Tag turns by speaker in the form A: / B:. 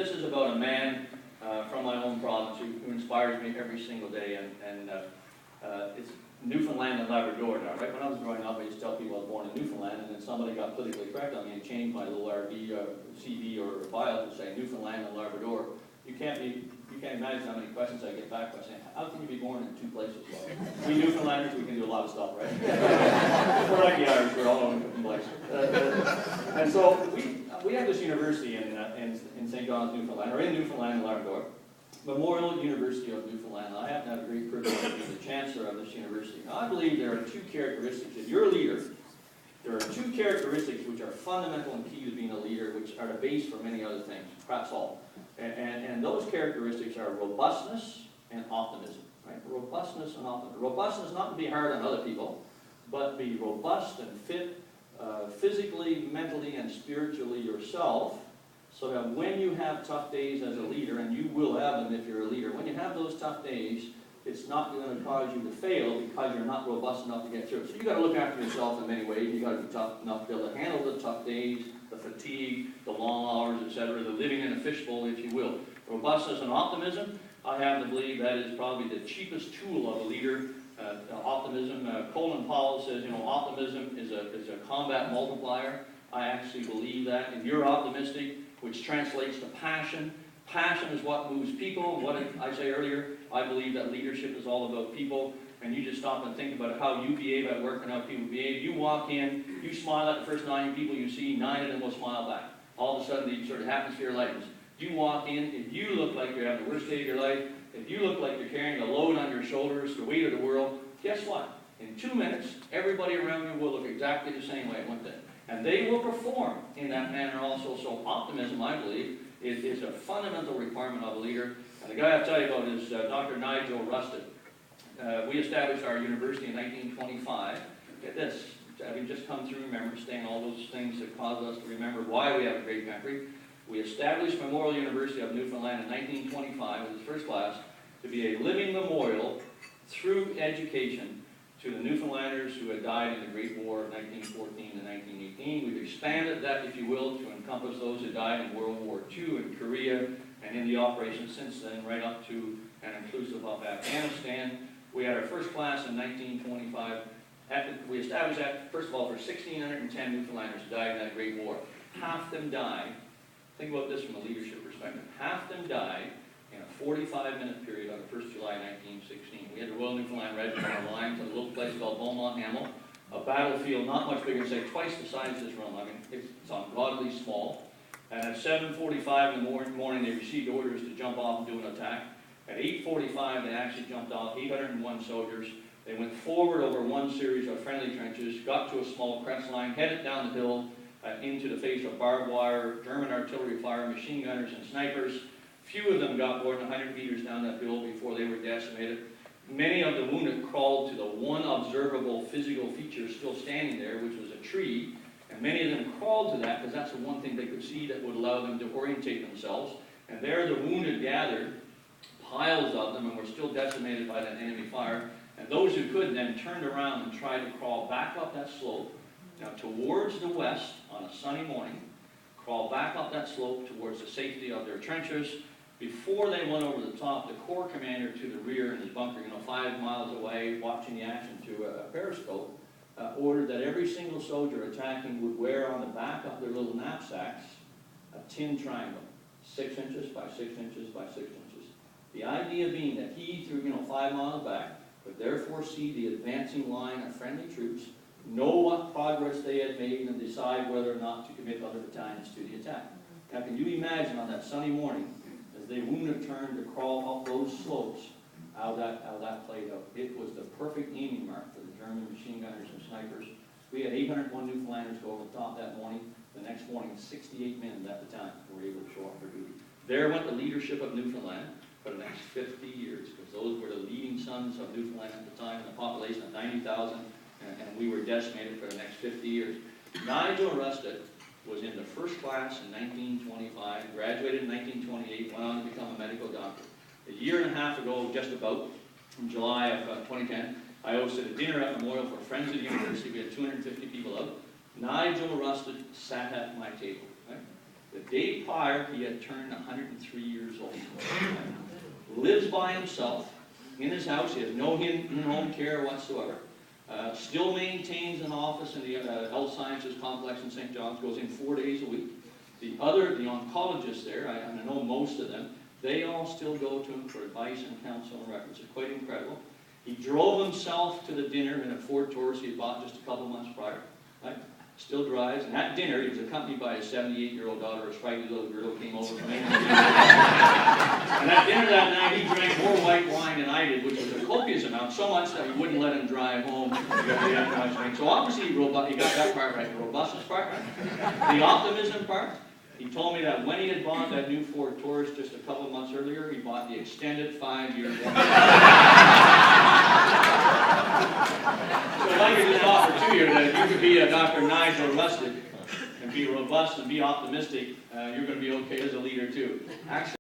A: this is about a man from my own province who inspires me every single day, and it's Newfoundland and Labrador now, right? When I was growing up, I used to tell people I was born in Newfoundland, and then somebody got politically correct on me and changed my little RB, CV, or file to say Newfoundland and Labrador. You can't imagine how many questions I get back by saying, how can you be born in two places? Well, we Newfoundlanders, we can do a lot of stuff, right? We're like the Irish, we're all over the place. And so we have this university in St. John's, Newfoundland, or in Newfoundland and Labrador, Memorial University of Newfoundland. I happen to have a great privilege to be the chancellor of this university. Now, I believe there are two characteristics. If you're a leader, there are two characteristics which are fundamental and key to being a leader, which are the base for many other things, perhaps all. And those characteristics are robustness and optimism, right? Robustness and optimism. Robustness, not to be hard on other people, but be robust and fit physically, mentally, and spiritually yourself, so that when you have tough days as a leader, and you will have them if you're a leader, when you have those tough days, it's not going to cause you to fail because you're not robust enough to get through it. So you've got to look after yourself in many ways. You've got to be tough enough to be able to handle the tough days, the fatigue, the long hours, etc., the living in a fishbowl, if you will. Robustness and optimism, I happen to believe that is probably the cheapest tool of a leader. Optimism, Colin Powell says, optimism is a combat multiplier. I actually believe that. If you're optimistic, which translates to passion, passion is what moves people. And what I say earlier, I believe that leadership is all about people. And you just stop and think about how you behave at work and how people behave. You walk in, you smile at the first 9 people you see, 9 of them will smile back. All of a sudden, the sort of atmosphere lightens. You walk in, if you look like you're having the worst day of your life, if you look like you're carrying a load on your shoulders, the weight of the world, guess what? In 2 minutes, everybody around you will look exactly the same way, won't they? And they will perform in that manner also. So optimism, I believe, is a fundamental requirement of a leader. And the guy I'll tell you about is Dr. Nigel Rusted. We established our university in 1925. Get this, having just come through remembrance Day and all those things that cause us to remember why we have a great country. We established Memorial University of Newfoundland in 1925 with its first class to be a living memorial through education to the Newfoundlanders who had died in the Great War of 1914 to 1918. We've expanded that, if you will, to encompass those who died in World War II, in Korea, and in the operations since then, right up to and inclusive of Afghanistan. We had our first class in 1925. We established that, first of all, for 1,610 Newfoundlanders who died in that Great War. Half them died, think about this from a leadership perspective, half them died in a 45-minute period on the 1st of July 1916. We had the Royal Newfoundland Regiment on the line to a little place called Beaumont Hamel, a battlefield not much bigger, say twice the size of this room. I mean, it's ungodly small. And at 7:45 in the morning, they received orders to jump off and do an attack. At 8:45, they actually jumped off, 801 soldiers. They went forward over one series of friendly trenches, got to a small crest line, headed down the hill into the face of barbed wire, German artillery fire, machine gunners, and snipers. Few of them got more than 100 meters down that hill before they were decimated. Many of the wounded crawled to the one observable physical feature still standing there, which was a tree. And many of them crawled to that because that's the one thing they could see that would allow them to orientate themselves. And there the wounded gathered, piles of them, and were still decimated by that enemy fire. And those who could then turned around and tried to crawl back up that slope, now towards the west on a sunny morning, crawl back up that slope towards the safety of their trenches. Before they went over the top, the Corps commander to the rear in his bunker, 5 miles away, watching the action through a periscope, ordered that every single soldier attacking would wear on the back of their little knapsacks a tin triangle, 6 inches by 6 inches by 6 inches. The idea being that he, through 5 miles back, could therefore see the advancing line of friendly troops, know what progress they had made, and decide whether or not to commit other battalions to the attack. Now, can you imagine on that sunny morning, as they wounded turned to crawl up those slopes, how that played out? It was the perfect aiming mark for the German machine gunners and snipers. We had 801 Newfoundlanders go over the top that morning. The next morning, 68 men at the time were able to show up for duty. There went the leadership of Newfoundland for the next 50 years, because those were the leading sons of Newfoundland at the time, and a population of 90,000, and we were decimated for the next 50 years. Nigel Rusted was in the first class in 1925, graduated in 1928, went on to become a medical doctor. A year and a half ago, just about, in July of 2010, I hosted a dinner at Memorial for friends of the university. We had 250 people out. Nigel Rusted sat at my table. Right? The day prior, he had turned 103 years old. Lives by himself in his house. He has no in-home care whatsoever. Still maintains an office in the Health Sciences Complex in St. John's. Goes in 4 days a week. The oncologists there, I know most of them, they all still go to him for advice and counsel and records. It's quite incredible. He drove himself to the dinner in a Ford Taurus he had bought just a couple months prior. Right? Still drives. And at dinner, he was accompanied by his 78-year-old daughter, a sprightly little girl, came over from England. And at dinner that night, he drank more white wine than I did, which was a copious amount, so much that we wouldn't let him drive home because he had too much drink. So obviously, he got that part right. The robustness part right. The optimism part. He told me that when he had bought that new Ford Taurus just a couple of months earlier, he bought the extended 5-year warranty. So I could just offer to you that if you could be a Dr. Nigel Lustig and be robust and be optimistic, you're going to be okay as a leader too. Actually,